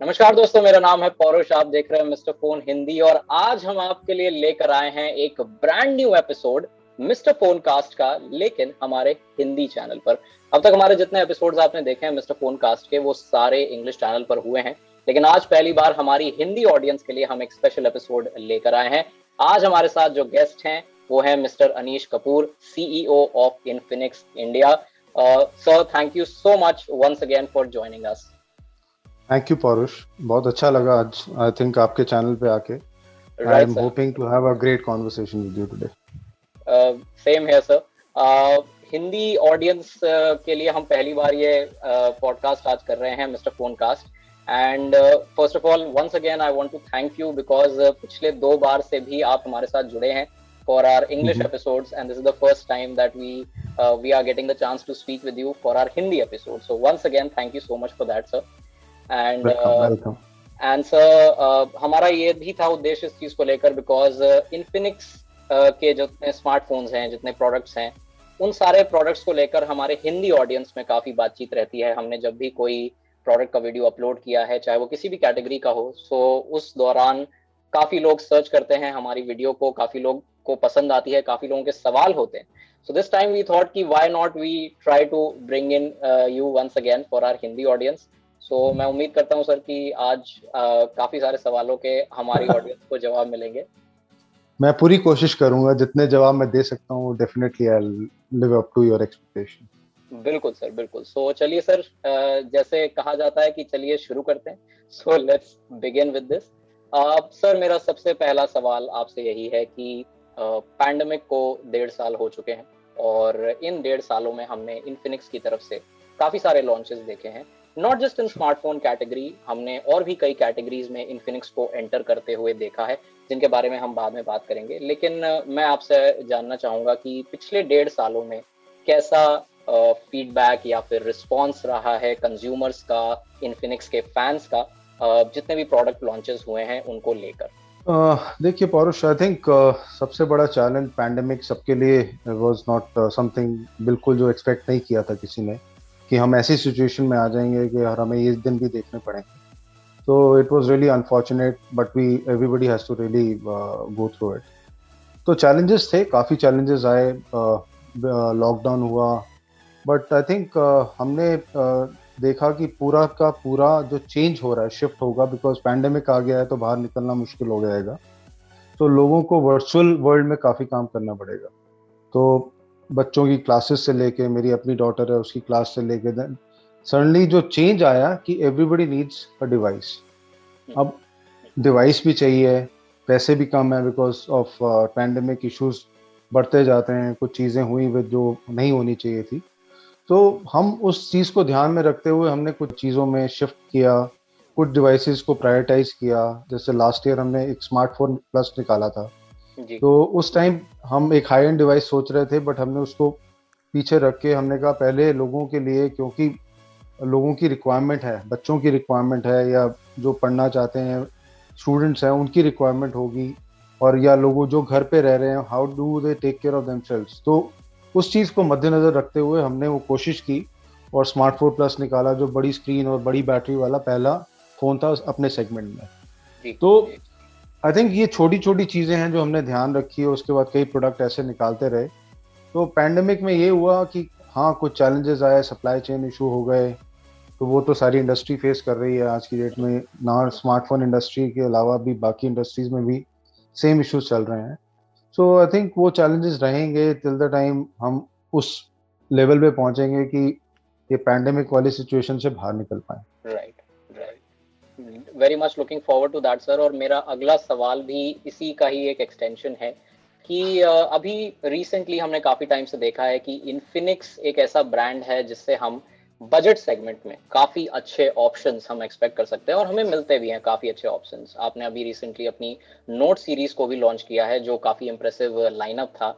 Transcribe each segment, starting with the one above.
नमस्कार दोस्तों, मेरा नाम है पौरुष। आप देख रहे हैं मिस्टर फोन हिंदी और आज हम आपके लिए लेकर आए हैं एक brand new episode mister phone cast का, लेकिन हमारे हिंदी चैनल पर। अब तक हमारे जितने एपिसोड्स आपने देखे हैं मिस्टर फोन कास्ट के, वो सारे इंग्लिश चैनल पर हुए हैं, लेकिन आज पहली बार हमारी हिंदी ऑडियंस के लिए हम एक स्पेशल एपिसोड लेकर आए हैं। आज हमारे साथ जो गेस्ट हैं वो है mister Anish Kapoor, CEO of Infinix India. Sir, thank you so much once again for joining us. Thank you Paurush, बहुत अच्छा लगा आज आई थिंक आपके चैनल पे आके। I right am sir, hoping to have a great conversation with you today. Same है sir. Hindi audience के लिए हम पहली बार ये पॉडकास्ट आज कर रहे हैं, mister phone cast. And first of all once again I want to thank you because पिछले 2 बार से भी आप हमारे साथ जुड़े हैं for our English episodes, and this is the first time that we are getting the chance to speak with you for our Hindi episode. So once again thank you so much for that sir. And welcome. Sir, हमारा ये भी था उद्देश्य इस चीज को लेकर, because Infinix के जितने स्मार्टफोन्स हैं, जितने प्रोडक्ट्स हैं, उन सारे प्रोडक्ट्स को लेकर हमारे हिंदी ऑडियंस में काफी बातचीत रहती है। हमने जब भी कोई प्रोडक्ट का वीडियो अपलोड किया है, चाहे वो किसी भी कैटेगरी का हो, सो उस दौरान काफी लोग सर्च करते हैं हमारी वीडियो को, काफी लोग को पसंद आती है, काफी लोगों के सवाल होते हैं। So this time we thought कि why not we try to bring in you once again for our Hindi audience. So मैं उम्मीद करता हूँ सर कि आज काफी सारे सवालों के हमारी ऑडियंस को जवाब मिलेंगे। मैं पूरी कोशिश करूंगा, जितने जवाब मैं दे सकता हूँ definitely I will live up to your expectation. बिल्कुल सर, बिल्कुल। सो चलिए सर, जैसे कहा जाता है कि चलिए शुरू करते हैं। So let's begin with this. Sir, मेरा सबसे पहला सवाल आपसे यही है कि पैंडेमिक को 1.5 साल हो चुके हैं और इन 1.5 सालों में हमने इन्फिनिक्स की तरफ से काफी सारे लॉन्चेस देखे हैं। Not just in smartphone category, हमने और भी कई कैटेगरीज में इन्फिनिक्स को एंटर करते हुए देखा है, जिनके बारे में हम बाद में बात करेंगे। लेकिन मैं आपसे जानना चाहूंगा कि पिछले 1.5 सालों में कैसा फीडबैक या फिर रिस्पॉन्स रहा है कंज्यूमर्स का, इन्फिनिक्स के फैंस का, जितने भी प्रोडक्ट लॉन्चेस हुए हैं उनको लेकर। देखिए पौरुष, आई थिंक सबसे बड़ा चैलेंज पैंडेमिक सबके लिए वाज नॉट समथिंग बिल्कुल जो एक्सपेक्ट नहीं किया था किसी ने, कि हम ऐसी सिचुएशन में आ जाएंगे कि यार हमें ये दिन भी देखने पड़ेंगे। तो it was really unfortunate, but we everybody has to really go through it. तो चैलेंजेस थे, काफ़ी चैलेंजेस आए, लॉकडाउन हुआ, बट आई थिंक हमने देखा कि पूरा का पूरा जो चेंज हो रहा है, शिफ्ट होगा, बिकॉज पैंडेमिक आ गया है तो बाहर निकलना मुश्किल हो जाएगा। तो लोगों को वर्चुअल वर्ल्ड में काफ़ी काम करना पड़ेगा। तो बच्चों की क्लासेस से लेके, मेरी अपनी डॉटर है उसकी क्लास से लेके, देन सडनली जो चेंज आया कि एवरीबडी नीड्स अ डिवाइस। अब डिवाइस भी चाहिए, पैसे भी कम है बिकॉज ऑफ पैंडेमिक इश्यूज बढ़ते जाते हैं, कुछ चीज़ें हुई वे जो नहीं होनी चाहिए थी। तो हम उस चीज़ को ध्यान में रखते हुए हमने कुछ चीज़ों में शिफ्ट किया, कुछ डिवाइसेस को प्रायोरिटाइज किया। जैसे लास्ट ईयर हमने एक स्मार्टफोन प्लस निकाला था, जी। तो उस टाइम हम एक हाई एंड डिवाइस सोच रहे थे, बट हमने उसको पीछे रख के हमने कहा पहले लोगों के लिए, क्योंकि लोगों की रिक्वायरमेंट है, बच्चों की रिक्वायरमेंट है, या जो पढ़ना चाहते हैं स्टूडेंट्स हैं उनकी रिक्वायरमेंट होगी, और या लोगों जो घर पे रह रहे हैं, how do they take care of themselves. तो उस चीज़ को मद्देनजर रखते हुए हमने वो कोशिश की और स्मार्टफोन प्लस निकाला, जो बड़ी स्क्रीन और बड़ी बैटरी वाला पहला फ़ोन था अपने सेगमेंट में। जी। तो आई थिंक ये छोटी छोटी चीज़ें हैं जो हमने ध्यान रखी है, उसके बाद कई प्रोडक्ट ऐसे निकालते रहे। तो पैंडेमिक में ये हुआ कि हाँ, कुछ चैलेंजेस आए, सप्लाई चेन इशू हो गए, तो वो तो सारी इंडस्ट्री फेस कर रही है आज की डेट में ना, स्मार्टफोन इंडस्ट्री के अलावा भी बाकी इंडस्ट्रीज में भी सेम इश्यूज चल रहे हैं। सो आई थिंक वो चैलेंजेस रहेंगे टिल द टाइम हम उस लेवल पे पहुंचेंगे कि ये पैंडेमिक वाली सिचुएशन से बाहर निकल पाए। Right, right. Very much looking forward to that sir. और मेरा अगला सवाल भी इसी का ही एक एक्सटेंशन है कि अभी रिसेंटली हमने काफी टाइम से देखा है कि इन्फिनिक्स एक ऐसा ब्रांड है जिससे हम बजट सेगमेंट में काफी अच्छे ऑप्शंस हम एक्सपेक्ट कर सकते हैं, और हमें मिलते भी हैं काफी अच्छे ऑप्शंस। आपने अभी रिसेंटली अपनी नोट सीरीज को भी लॉन्च किया है, जो काफी इंप्रेसिव लाइनअप था।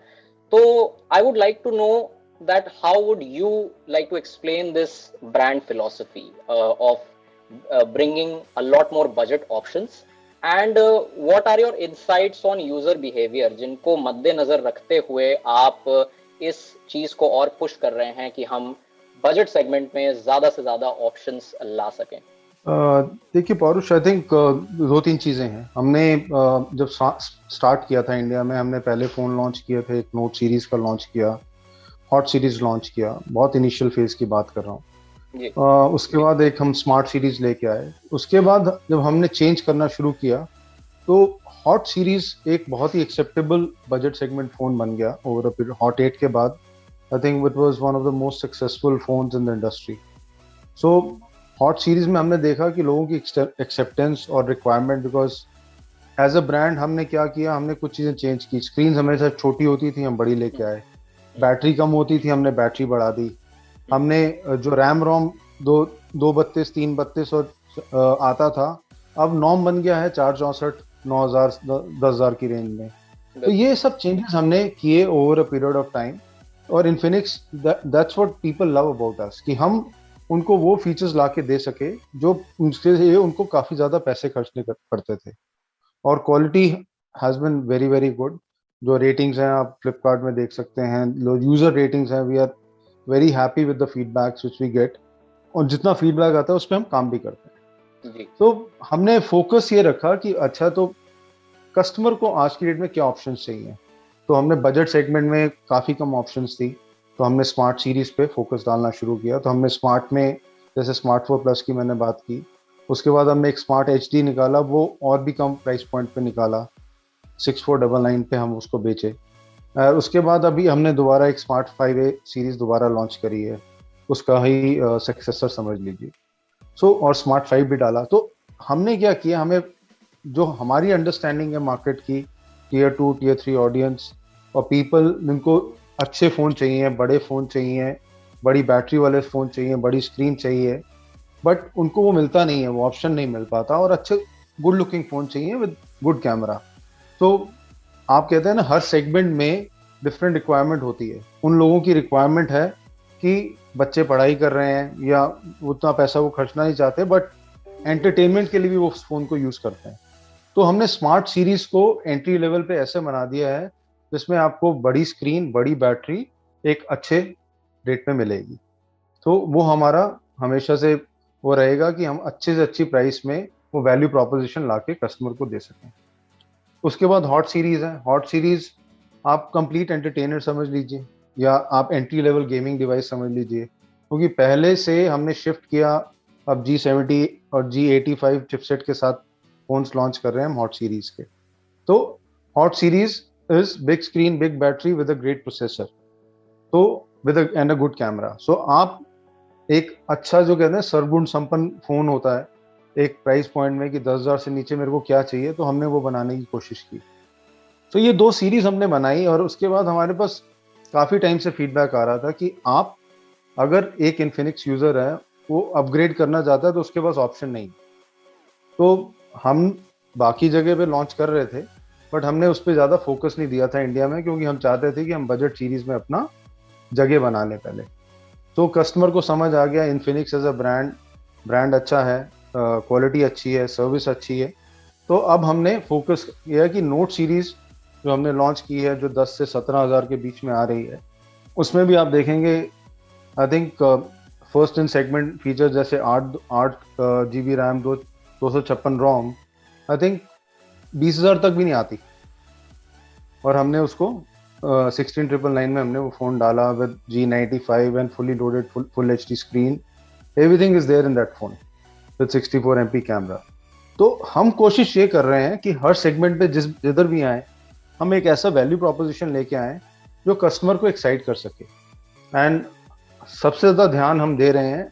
तो I would like to know that how would you like to explain this brand philosophy of bringing a lot more budget options, and what are your insights on user behavior जिनको मद्देनजर रखते हुए आप इस चीज को और पुश कर रहे हैं कि हम बजट सेगमेंट में ज्यादा से ज्यादा ऑप्शंस ला सकें। देखिए पौरुष, आई थिंक दो तीन चीजें हैं। हमने जब स्टार्ट किया था इंडिया में, हमने पहले फोन लॉन्च किए थे, एक नोट सीरीज का लॉन्च किया, हॉट सीरीज लॉन्च किया, बहुत इनिशियल फेज की बात कर रहा हूँ। जी उसके बाद एक हम स्मार्ट सीरीज लेके आए। उसके बाद जब हमने चेंज करना शुरू किया, तो हॉट सीरीज एक बहुत ही एक्सेप्टेबल बजट सेगमेंट फोन बन गया ओवर अ पीरियड। हॉट 8 के बाद I think it was one of the most successful phones in the industry. So Hot series में हमने देखा कि लोगों की एक्सेप्टेंस और requirement, because as a brand हमने क्या किया, हमने कुछ चीजें चेंज की। स्क्रीन हमेशा छोटी होती थी, हम बड़ी लेके आए। बैटरी कम होती थी, हमने बैटरी बढ़ा दी। हमने जो रैम रोम दो 232 332 और आता था, अब नॉर्म बन गया है 464 9,000 10,000 की रेंज में। तो बिल्कुल। ये सब चेंजेस हमने किए over a period of time. और Infinix, that's what people love about us, कि हम उनको वो फीचर्स ला के दे सके जो उनके लिए उनको काफी ज्यादा पैसे खर्चने पड़ते थे। और quality has been very very good. जो रेटिंग्स हैं आप फ्लिपकार्ट में देख सकते हैं, यूजर रेटिंग्स हैं, we are very happy with the feedbacks which we get. और जितना फीडबैक आता है उस पर हम काम भी करते हैं। जी तो हमने फोकस ये रखा कि अच्छा, तो कस्टमर को आज की डेट में क्या ऑप्शंस चाहिए। तो हमने बजट सेगमेंट में काफ़ी कम ऑप्शंस थी, तो हमने स्मार्ट सीरीज पे फोकस डालना शुरू किया। तो हमने स्मार्ट में, जैसे स्मार्ट 4 प्लस की मैंने बात की, उसके बाद हमने एक स्मार्ट एच डी निकाला, वो और भी कम प्राइस पॉइंट पे निकाला, 6499 पे हम उसको बेचे। उसके बाद अभी हमने दोबारा एक स्मार्ट 5A सीरीज दोबारा लॉन्च करी है, उसका ही सक्सेसर समझ लीजिए। और स्मार्ट 5 भी डाला। तो हमने क्या किया, हमें जो हमारी अंडरस्टैंडिंग है मार्केट की, टीयर 2 टीयर 3 ऑडियंस और पीपल जिनको अच्छे फ़ोन चाहिए, बड़े फ़ोन चाहिए, बड़ी बैटरी वाले फ़ोन चाहिए, बड़ी स्क्रीन चाहिए, बट उनको वो मिलता नहीं है, वो ऑप्शन नहीं मिल पाता। और अच्छे गुड लुकिंग फ़ोन चाहिए विद गुड कैमरा। तो आप कहते हैं ना, हर सेगमेंट में डिफरेंट रिक्वायरमेंट होती है। उन लोगों की रिक्वायरमेंट है कि बच्चे पढ़ाई कर रहे हैं या उतना पैसा वो खर्चना नहीं चाहते, बट एंटरटेनमेंट के लिए भी वो फ़ोन को यूज़ करते हैं। तो हमने स्मार्ट सीरीज को एंट्री लेवल पे ऐसे बना दिया है जिसमें आपको बड़ी स्क्रीन, बड़ी बैटरी एक अच्छे रेट में मिलेगी। तो वो हमारा हमेशा से वो रहेगा कि हम अच्छे से अच्छी प्राइस में वो वैल्यू प्रोपोजिशन लाके कस्टमर को दे सकें। उसके बाद हॉट सीरीज है। हॉट सीरीज आप कंप्लीट एंटरटेनर समझ लीजिए, या आप एंट्री लेवल गेमिंग डिवाइस समझ लीजिए, क्योंकि पहले से हमने शिफ्ट किया। अब G70 और G85 चिपसेट के साथ फोन्स लॉन्च कर रहे हैं हम हॉट सीरीज के। तो hot series is big screen, big battery with a great processor, तो with and a good camera. So आप एक अच्छा, जो कहते हैं सरगुण संपन्न फोन होता है एक प्राइस पॉइंट में, कि 10,000 से नीचे मेरे को क्या चाहिए, तो हमने वो बनाने की कोशिश की। तो ये दो सीरीज हमने बनाई। और उसके बाद हमारे पास काफी टाइम से फीडबैक आ रहा था कि आप, अगर एक इन्फिनिक्स यूजर है, वो अपग्रेड करना चाहता है, तो उसके पास ऑप्शन नहीं। तो हम बाकी जगह पे लॉन्च कर रहे थे, बट हमने उस पर ज़्यादा फोकस नहीं दिया था इंडिया में, क्योंकि हम चाहते थे कि हम बजट सीरीज में अपना जगह बना लें पहले। तो कस्टमर को समझ आ गया Infinix as a brand, brand अच्छा है, क्वालिटी अच्छी है, सर्विस अच्छी है। तो अब हमने फोकस किया है कि नोट सीरीज जो हमने लॉन्च की है, जो 10 से 17,000 के बीच में आ रही है, उसमें भी आप देखेंगे, I think first in segment feature जैसे 8 GB RAM, 256 ROM, I think 20,000 तक भी नहीं आती। और हमने उसको 16,999 में हमने वो फोन डाला with G95 and fully loaded full HD screen, everything is there in that phone with 64 MP camera. तो हम कोशिश ये कर रहे हैं कि हर सेगमेंट पे जिधर भी आए, हम एक ऐसा वैल्यू प्रोपोजिशन लेके आए जो कस्टमर को एक्साइट कर सके। एंड सबसे ज्यादा ध्यान हम दे रहे हैं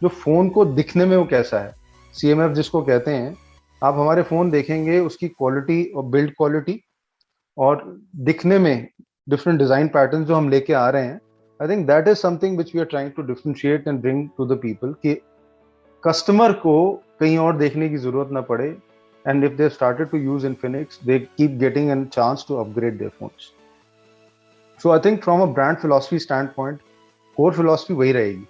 जो फोन को दिखने में वो कैसा है, CMF जिसको कहते हैं। आप हमारे फोन देखेंगे, उसकी क्वालिटी और बिल्ड क्वालिटी और दिखने में डिफरेंट डिजाइन पैटर्न जो हम लेके आ रहे हैं, I think that is something which we are trying to differentiate and bring to the people, कि कस्टमर को कहीं और देखने की जरूरत ना पड़े। And if they started to use Infinix, they keep getting an chance to upgrade their phones. So I think from a brand philosophy standpoint, core philosophy वही रहेगी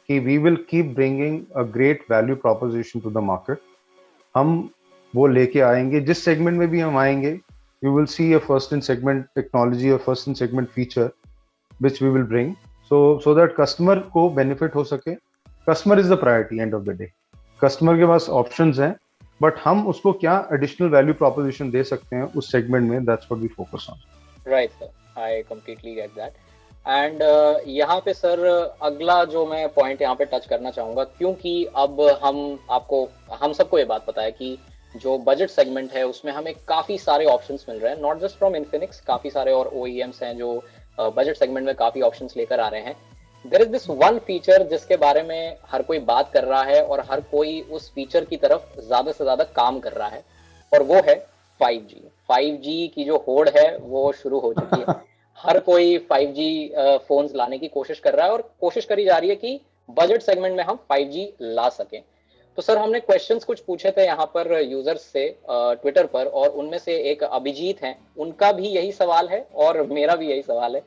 कि we will keep bringing a great value proposition to the market. हम वो लेके आएंगे, जिस segment में भी हम आएंगे, you will see a first in segment technology or first in segment feature which we will bring, so that customer को benefit हो सके। Customer is the priority end of the day. Customer के पास options हैं, but हम उसको क्या additional value proposition दे सकते हैं उस सेगमेंट में, that's what we focus on. Right sir, I completely get that. And यहाँ पे सर अगला जो मैं पॉइंट यहाँ पे टच करना चाहूँगा, क्योंकि अब हम सबको ये बात पता है कि जो बजट सेगमेंट है उसमें हमें काफ़ी सारे ऑप्शंस मिल रहे हैं, नॉट जस्ट फ्रॉम इन्फिनिक्स, काफ़ी सारे और OEMs हैं जो बजट सेगमेंट में काफ़ी ऑप्शंस लेकर आ रहे हैं। There is this one feature जिसके बारे में हर कोई बात कर रहा है और हर कोई उस फीचर की तरफ ज़्यादा से ज़्यादा काम कर रहा है, और वो है 5G। 5G की जो होड़ है वो शुरू हो चुकी है। हर कोई 5G फोन्स लाने की कोशिश कर रहा है और कोशिश करी जा रही है कि बजट सेगमेंट में हम 5G ला सकें। तो सर हमने क्वेश्चंस कुछ पूछे थे यहाँ पर यूजर्स से ट्विटर पर, और उनमें से एक अभिजीत हैं, उनका भी यही सवाल है और मेरा भी यही सवाल है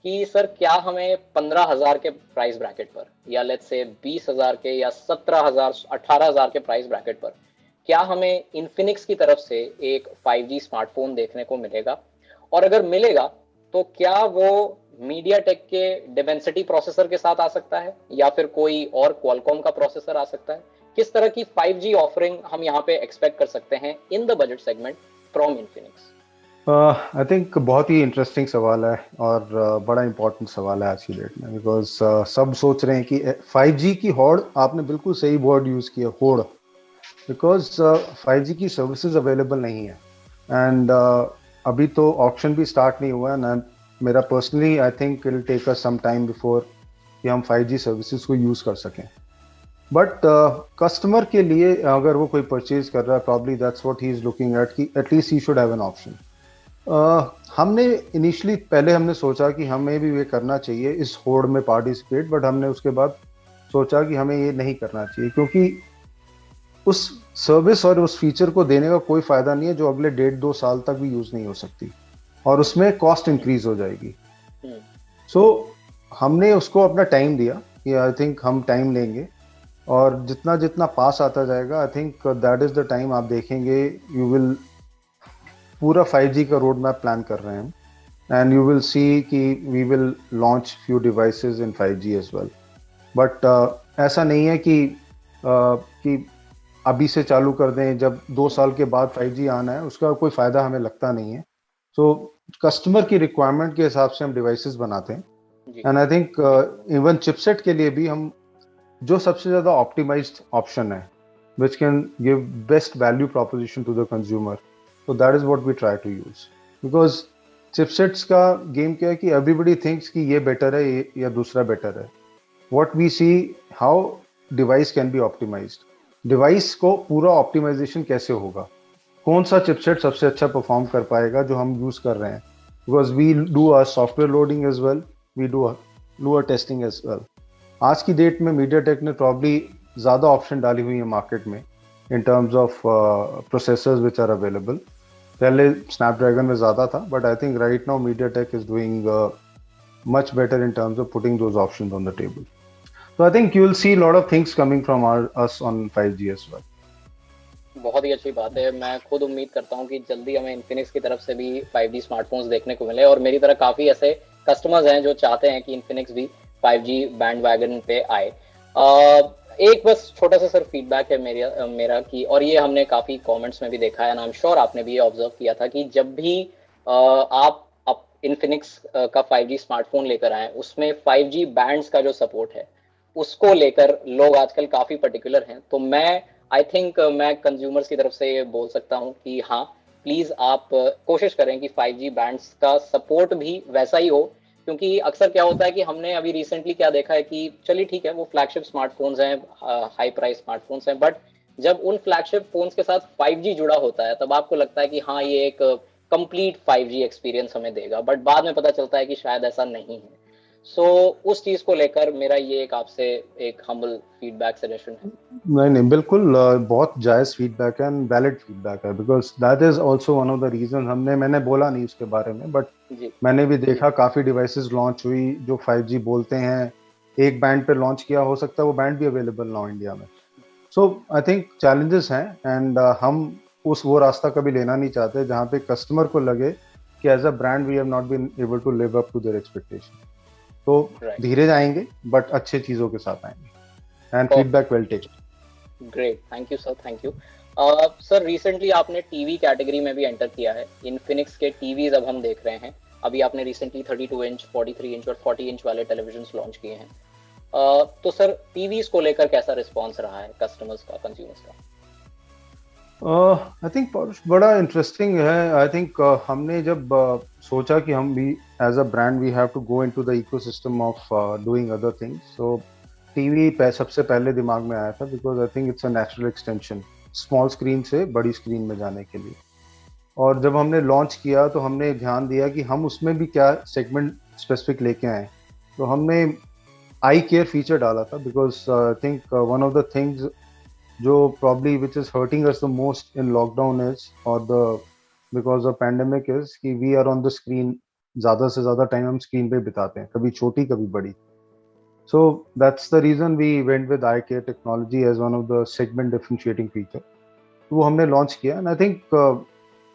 कि सर क्या हमें 15,000 के प्राइस ब्रैकेट पर, या लेट्स से 20,000 के या 17,000 18,000 के प्राइस ब्रैकेट पर, क्या हमें इन्फिनिक्स की तरफ से एक 5G स्मार्टफोन देखने को मिलेगा? और अगर मिलेगा तो क्या वो मीडियाटेक के डिमेंसिटी प्रोसेसर के साथ आ सकता है या फिर कोई और क्वालकॉम का प्रोसेसर आ सकता है? किस तरह की 5G ऑफरिंग हम यहाँ पे एक्सपेक्ट कर सकते हैं in the budget segment from Infinix? I think बहुत ही इंटरेस्टिंग सवाल है और बड़ा इंपॉर्टेंट सवाल है आज की डेट में, बिकॉज सब सोच रहे हैं कि 5G की होड़, आपने बिल्कुल सही वर्ड यूज़ किया, होड़, बिकॉज 5G की सर्विसेज अवेलेबल नहीं है। एंड अभी तो ऑप्शन भी स्टार्ट नहीं हुआ है ना। मेरा personally I think it will take us some time before कि हम 5G सर्विसेज को यूज़ कर सकें। बट कस्टमर के लिए अगर वो कोई परचेज कर रहा है, probably that's what he is looking at, कि at least he should have an option. हमने इनिशियली पहले हमने सोचा कि हमें भी ये करना चाहिए, इस होड़ में पार्टिसिपेट, बट हमने उसके बाद सोचा कि हमें ये नहीं करना चाहिए, क्योंकि उस सर्विस और उस फीचर को देने का कोई फायदा नहीं है जो अगले 1.5-2 साल तक भी यूज नहीं हो सकती, और उसमें कॉस्ट इंक्रीज हो जाएगी। सो हमने उसको अपना टाइम दिया कि आई थिंक हम टाइम लेंगे, और जितना जितना पास आता जाएगा, आई think that is the time आप देखेंगे यू विल पूरा 5G का रोड मैप प्लान कर रहे हैं, एंड यू विल सी कि we will launch few devices in 5G as well. But ऐसा नहीं है कि अभी से चालू कर दें, जब 2 साल के बाद 5G आना है उसका कोई फ़ायदा हमें लगता नहीं है। सो कस्टमर की रिक्वायरमेंट के हिसाब से हम डिवाइसेस बनाते हैं, and I think even chipset के लिए भी हम जो सबसे ज़्यादा ऑप्टिमाइज्ड ऑप्शन है which can give best value proposition to the consumer, so that is what we try to use, because chipsets का गेम क्या है कि everybody thinks कि ये बेटर है या दूसरा बेटर है। what we see how device can be optimized, device को पूरा ऑप्टिमाइजेशन कैसे होगा, कौन सा चिपसेट सबसे अच्छा परफॉर्म कर पाएगा जो हम यूज कर रहे हैं, because we do our software loading as well, we do our testing as well. आज की डेट में मीडियाटेक ने प्रॉब्ली ज़्यादा ऑप्शन डाली हुई है मार्केट में in terms of processors which are available. पहले Snapdragon में ज़्यादा था, but I think right now MediaTek is doing much better in terms of putting those options on the table. So I think you will see a lot of things coming from us on 5G as well. बहुत ही अच्छी बात है। मैं खुद उम्मीद करता हूँ कि जल्दी हमें इन्फिनिक्स की तरफ से भी 5G स्मार्टफोन्स देखने को मिले, और मेरी तरह काफ़ी ऐसे कस्टमर्स हैं जो चाहते हैं कि इन्फिनिक्स भी 5G बैंड वैगन पे आए। एक बस छोटा सा सर फीडबैक है मेरा कि, और ये हमने काफ़ी कमेंट्स में भी देखा है, आई एम श्योर आपने भी ये ऑब्जर्व किया था कि जब भी आप इन्फिनिक्स का 5G स्मार्टफोन लेकर आए, उसमें 5G बैंड्स का जो सपोर्ट है उसको लेकर लोग आजकल काफ़ी पर्टिकुलर हैं। तो मैं आई थिंक मैं कंज्यूमर्स की तरफ से ये बोल सकता हूँ कि हाँ, प्लीज़ आप कोशिश करें कि 5G बैंड्स का सपोर्ट भी वैसा ही हो, क्योंकि अक्सर क्या होता है कि हमने अभी रिसेंटली क्या देखा है कि चलिए ठीक है वो फ्लैगशिप स्मार्टफोन्स हैं, हाई प्राइस स्मार्टफोन्स हैं, बट जब उन फ्लैगशिप फोन्स के साथ 5G जुड़ा होता है तब आपको लगता है कि हाँ ये एक कंप्लीट 5G एक्सपीरियंस हमें देगा, बट बाद में पता चलता है कि शायद ऐसा नहीं है। सो उस चीज को लेकर मेरा ये एक आपसे एक हम्बल फीडबैक सजेशन है। नहीं बिल्कुल बहुत जायज़ फीडबैक है एंड वैलिड फीडबैक है, because that is also one of the reason. मैंने बोला नहीं उसके बारे में, बट मैंने भी देखा काफ़ी डिवाइसेस लॉन्च हुई जो 5G बोलते हैं, एक बैंड पे लॉन्च किया, हो सकता है वो बैंड भी अवेलेबल ना हो इंडिया में। सो आई थिंक चैलेंजेस हैं, एंड हम वो रास्ता कभी लेना नहीं चाहते जहाँ पे कस्टमर को लगे कि as a brand we have not been able to live up to their expectation. तो धीरे जाएंगे बट अच्छे चीज़ों के साथ आएंगे, and feedback well taken. Great, thank you sir, thank you. Sir recently आपने टीवी कैटेगरी में भी एंटर किया है। इन्फिनिक्स के टीवीज अब हम देख रहे हैं। अभी आपने रिसेंटली 32 इंच, 43 इंच और 40 इंच वाले टेलीविजन लॉन्च किए हैं। तो सर टीवीज को लेकर कैसा रिस्पॉन्स रहा है कस्टमर्स का, कंज्यूमर्स का? आई थिंक बड़ा इंटरेस्टिंग है। आई थिंक हमने जब सोचा कि हम भी as a brand we have to go into the ecosystem of doing other things, so TV सबसे पहले दिमाग में आया था, because I think it's a natural extension small screen से बड़ी स्क्रीन में जाने के लिए। और जब हमने लॉन्च किया तो हमने ध्यान दिया कि हम उसमें भी क्या सेगमेंट स्पेसिफिक लेके आए। तो हमने आई केयर फीचर डाला था, because I think one of the things जो probably which is hurting us the most in lockdown is, or the because of pandemic is कि we are on the screen, ज़्यादा से ज़्यादा टाइम हम screen पे बिताते हैं, कभी छोटी कभी बड़ी। So that's the reason we went with eye care technology as one of the segment differentiating feature. वो हमने लॉन्च किया and I think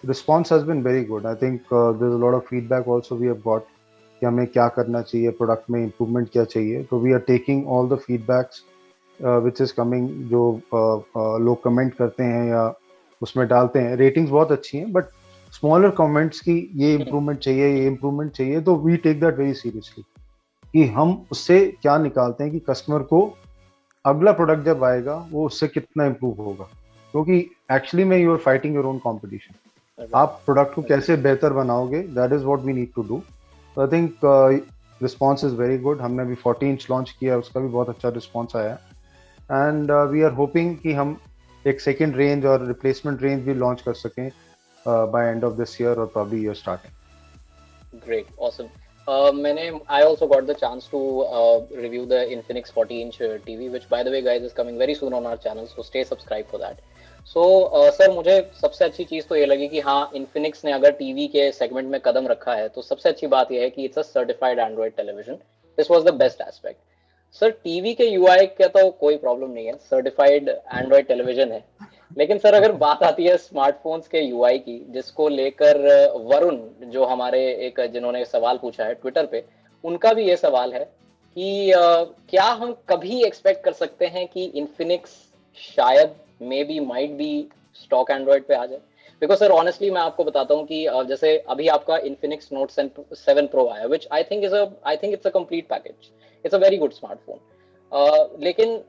response has been very good. I think there's a lot of feedback also we have got कि हमें क्या करना चाहिए, product में improvement क्या चाहिए। तो we are taking all the feedbacks which is coming, जो लोग कमेंट करते हैं या उसमें डालते हैं। रेटिंग्स बहुत अच्छी हैं, बट स्मॉलर कमेंट्स की ये इम्प्रूवमेंट चाहिए, ये इम्प्रूवमेंट चाहिए, तो we take that very seriously कि हम उससे क्या निकालते हैं कि कस्टमर को अगला प्रोडक्ट जब आएगा वो उससे कितना इम्प्रूव होगा। क्योंकि एक्चुअली में you are fighting your own competition. आप प्रोडक्ट को कैसे बेहतर बनाओगे, that is what we need to do. I think response is very good. हमने अभी 40 इंच लॉन्च किया, उसका भी बहुत अच्छा रिस्पॉन्स आया। एंड वी आर होपिंग कि हम एक सेकेंड रेंज और रिप्लेसमेंट रेंज भी लॉन्च कर सकें by end of this year और probably year starting. Great, awesome. मैंने I also got the chance to review the Infinix 40 inch TV, which by the way guys is coming very soon on our channel, so stay subscribed for that. So sir मुझे सबसे अच्छी चीज़ तो ये लगी कि हाँ, Infinix ने अगर टीवी के सेगमेंट में कदम रखा है तो सबसे अच्छी बात यह है कि it's a certified Android television. This was the best aspect. Sir TV के यूआई का तो कोई प्रॉब्लम नहीं है, सर्टिफाइड एंड्रॉइड टेलीविजन है। लेकिन सर अगर बात आती है स्मार्टफोन्स के यूआई की, जिसको लेकर वरुण, जो हमारे एक जिन्होंने सवाल पूछा है ट्विटर पे, उनका भी ये सवाल है कि क्या हम कभी एक्सपेक्ट कर सकते हैं कि इन्फिनिक्स शायद may be might be stock Android पे आ जाए? बिकॉज सर ऑनेस्टली मैं आपको बताता हूँ कि जैसे अभी आपका इन्फिनिक्स नोट 7 प्रो आया, which I think it's a complete package, it's a very good smartphone. लेकिन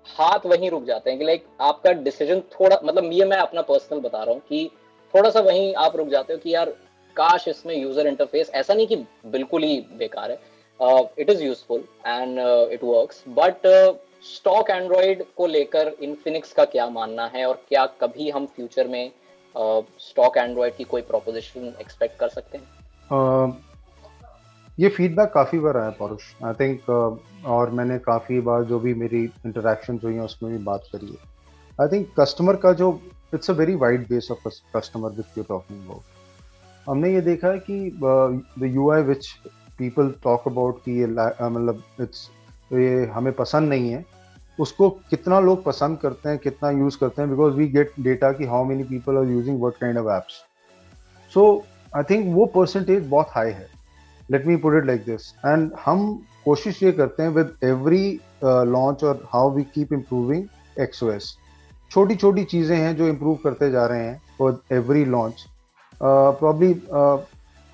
हाथ वहीं रुक जाते हैं कि लाइक आपका डिसीजन थोड़ा, मतलब ये मैं अपना पर्सनल बता रहा हूँ कि थोड़ा सा वहीं आप रुक जाते हो कि यार काश इसमें यूजर इंटरफेस, ऐसा नहीं कि बिल्कुल ही बेकार है, it is useful and it works, but stock Android को लेकर इन्फिनिक्स का क्या मानना है, और क्या कभी हम फ्यूचर में स्टॉक एंड्रॉइड की कोई प्रोपोजिशन एक्सपेक्ट कर सकते हैं? ये फीडबैक काफ़ी बार आया पौरुष, आई थिंक, और मैंने काफ़ी बार जो भी मेरी इंटरेक्शन हुई हैं उसमें भी बात करी है। आई थिंक कस्टमर का जो, it's a very wide base of customer which you talking about. हमने ये देखा है कि the UI which people talk about कि ये मतलब इट्स, ये हमें पसंद नहीं है, उसको कितना लोग पसंद करते हैं, कितना यूज़ करते हैं, बिकॉज वी गेट डेटा कि how many people are using what kind of apps. So I think वो परसेंटेज बहुत हाई है, let me put it like this. And हम कोशिश ये करते हैं विद एवरी लॉन्च और how we keep improving XOS। छोटी छोटी चीज़ें हैं जो इम्प्रूव करते जा रहे हैं फॉर एवरी लॉन्च। प्रॉब्ली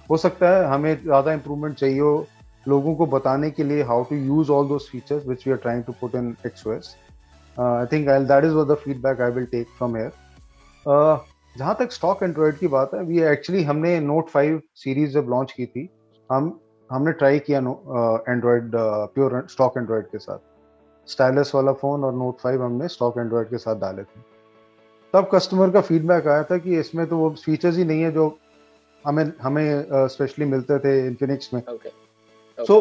हो सकता है हमें ज़्यादा इम्प्रूवमेंट चाहिए हो लोगों को बताने के लिए how to use all those features which we are trying to put in XOS। I think that is the feedback I will take from here. जहाँ तक स्टॉक एंड्रॉयड की बात है, वी एक्चुअली हमने नोट 5 सीरीज जब launch की थी, हमने ट्राई किया एंड्रॉयड प्योर स्टॉक एंड्रॉयड के साथ, स्टाइलस वाला फोन और नोट 5 हमने स्टॉक एंड्रॉयड के साथ डाले थे। तब कस्टमर का फीडबैक आया था कि इसमें तो वो फीचर्स ही नहीं है जो हमें स्पेशली मिलते थे इन्फिनिक्स में। So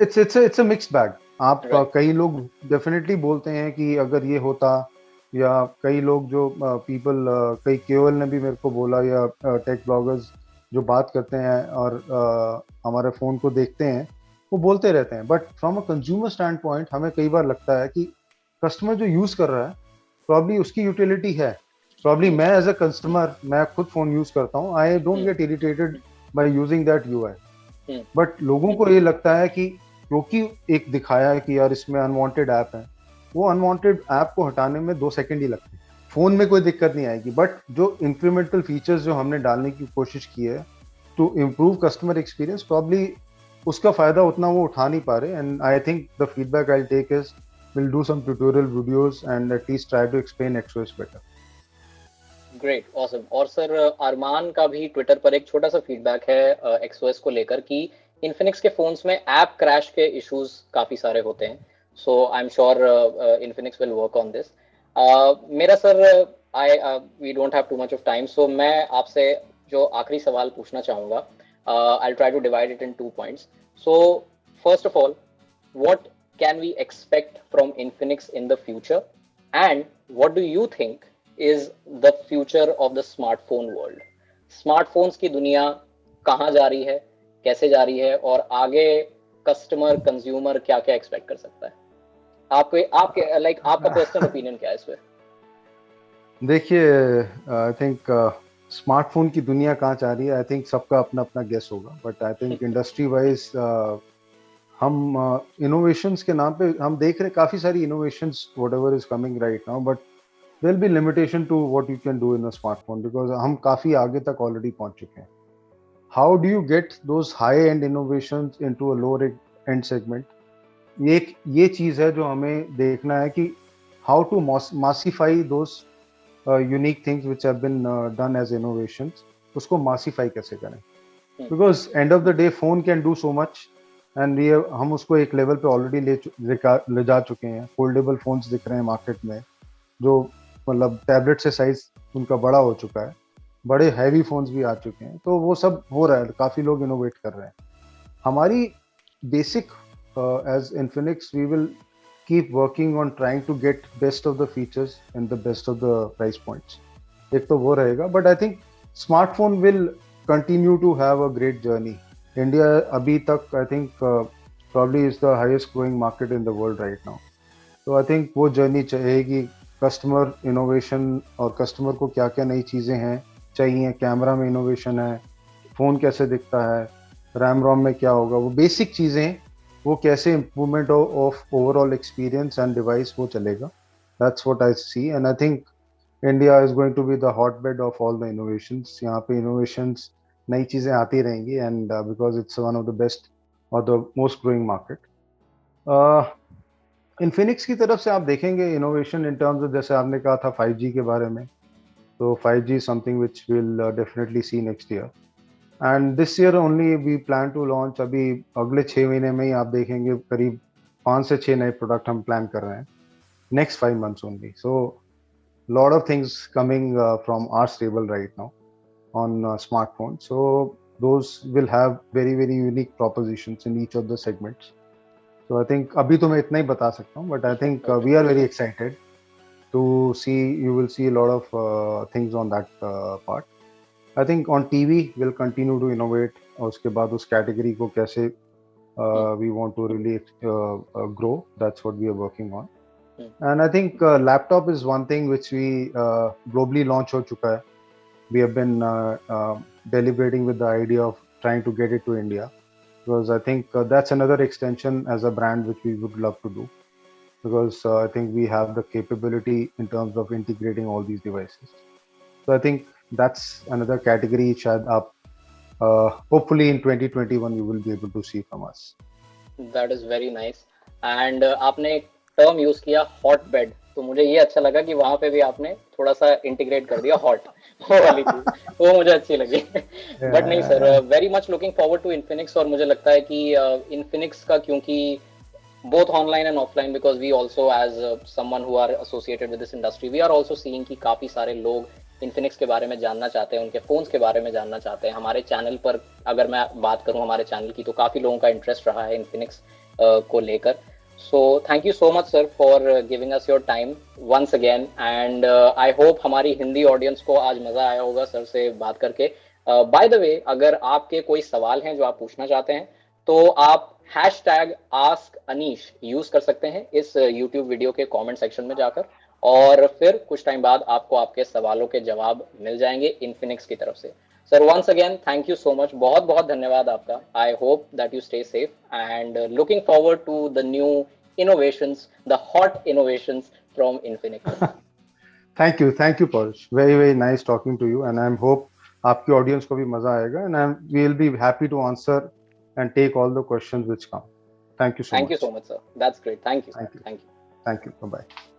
it's a mixed bag. आप कई लोग डेफिनेटली बोलते हैं कि अगर ये होता, या कई लोग जो पीपल, कई केओएल ने भी मेरे को बोला, या टेक ब्लॉगर्स जो बात करते हैं और हमारे फ़ोन को देखते हैं, वो बोलते रहते हैं। But from a consumer stand point हमें कई बार लगता है कि कस्टमर जो यूज़ कर रहा है प्रॉब्ली उसकी यूटिलिटी है। प्रॉब्ली मैं एज अ कस्टमर, मैं खुद फ़ोन यूज़ करता हूँ, I don't get irritated by using that UI. But लोगों को ये लगता है कि क्योंकि एक दिखाया है कि यार इसमें अनवांटेड ऐप है, वो अनवांटेड ऐप को हटाने में 2 सेकंड ही लगते हैं। फोन में कोई दिक्कत नहीं आएगी, बट जो इंक्रीमेंटल फीचर्स जो हमने डालने की कोशिश की है to improve customer experience, probably उसका फायदा उतना वो उठा नहीं पा रहे। And I think the feedback I take is will do some tutorial videos and at least try to explain XOS better. Great, awesome. और सर अरमान का भी ट्विटर पर एक छोटा सा फीडबैक है एक्सओएस को लेकर कि इन्फिनिक्स के फोन्स में ऐप क्रैश के इश्यूज काफी सारे होते हैं। So I am sure Infinix will work on this. मेरा sir, I we don't have too much of time, so मैं आपसे जो आखिरी सवाल पूछना चाहूंगा, I try to divide it in 2 points. So first of all, what can we expect from Infinix in the future, and what do you think is the future of the smartphone world? Smartphones की दुनिया कहाँ जा रही है, कैसे जा रही है, और आगे कस्टमर कंज्यूमर क्या क्या एक्सपेक्ट कर सकता है? आपका पर्सनल ओपिनियन क्या है इस पे? देखिए, आई थिंक स्मार्टफोन की दुनिया कहाँ जा रही है, आई थिंक सबका अपना अपना गेस होगा, but I think industry wise हम इनोवेशंस के नाम पे हम देख रहे हैं काफी सारी innovations whatever is coming right now, but there will be limitation to what you can do in a smartphone, because हम काफी आगे तक ऑलरेडी पहुंच चुके हैं। How do you get those high end innovations into a lower end segment, ये चीज है जो हमें देखना है कि how to massify those unique things which have been done as innovations, उसको मासिफाई कैसे करें, because end of the day phone can do so much and ये हम उसको एक लेवल पे ऑलरेडी ले जा चुके हैं। फोल्डेबल फोन्स दिख रहे हैं मार्केट में, जो मतलब टैबलेट से साइज उनका बड़ा हो चुका है, बड़े हैवी फोन्स भी आ चुके हैं, तो वो सब हो रहा है, काफी लोग इनोवेट कर रहे हैं। हमारी basic as Infinix we will keep working on trying to get best of the features and the best of the price points, एक तो वो रहेगा। But I think smartphone will continue to have a great journey. India अभी तक I think probably is the highest growing market in the world right now, तो I think वो journey चाहेगी customer innovation, और कस्टमर को क्या क्या नई चीज़ें हैं चाहिए, कैमरा में इनोवेशन है, फ़ोन कैसे दिखता है, रैम रोम में क्या होगा, वो बेसिक चीज़ें, वो कैसे improvement of overall experience and device वो चलेगा। That's what I see, and I think India is going to be the hotbed of all the innovations. यहाँ पे इनोवेशंस, नई चीज़ें आती रहेंगी, and because it's one of the best और the most growing market. Infinix की तरफ से आप देखेंगे इनोवेशन इन टर्म्स ऑफ, जैसे आपने कहा था 5G के बारे में, तो 5G something which will definitely see next year, and this year only we plan to launch. अभी अगले 6 महीने में ही आप देखेंगे करीब 5 से 6 नए प्रोडक्ट हम प्लान कर रहे हैं, next 5 months only. So lot of things coming from our stable right now on smartphones. So those will have very very unique propositions in each of the segments. So I think अभी तो मैं इतना ही बता सकता हूँ, but I think we are very excited to see, you will see a lot of things on that part. I think on TV we'll continue to innovate, और उसके बाद उस category को कैसे we want to really grow, that's what we are working on. And I think laptop is one thing which we globally launch हो चुका है. We have been deliberating with the idea of trying to get it to India, because I think that's another extension as a brand which we would love to do, because I think we have the capability in terms of integrating all these devices. So I think that's another category शायद आप hopefully in 2021 you will be able to see from us. That is very nice. And आपने एक term use किया hot bed, तो मुझे ये अच्छा लगा कि वहां पे भी आपने थोड़ा सा इंटीग्रेट कर दिया हॉट, वो वाली चीज, वो मुझे अच्छी लगी। बट नहीं sir, very much looking forward to Infinix, और मुझे लगता है कि इन्फिनिक्स का, क्योंकि both online and offline, because we also as someone who are associated with this industry, we are also seeing कि काफी सारे लोग इन्फिनिक्स के बारे में जानना चाहते हैं, उनके फोन्स के बारे में जानना चाहते हैं। हमारे चैनल पर अगर मैं बात करूं हमारे चैनल की, तो काफी लोगों का इंटरेस्ट रहा है इन्फिनिक्स को लेकर। So thank you so much sir for giving us your time once again, and I hope हमारी हिंदी ऑडियंस को आज मजा आया होगा सर से बात करके। by the way, अगर आपके कोई सवाल हैं जो आप पूछना चाहते हैं, तो आप #AskAnish यूज कर सकते हैं इस YouTube वीडियो के कमेंट सेक्शन में जाकर, और फिर कुछ टाइम बाद आपको आपके सवालों के जवाब मिल जाएंगे इन्फिनिक्स की तरफ से। Sir once again thank you so much, बहुत बहुत धन्यवाद आपका। I hope that you stay safe, and looking forward to the new innovations, the hot innovations from Infinix. Thank you Paurush, very very nice talking to you, and I hope आपकी audience को भी मजा आएगा, and I will be happy to answer and take all the questions which come. Thank you so Thank you much. so much, sir. That's great. Thank you. Thank you. Thank you. Thank you. Bye.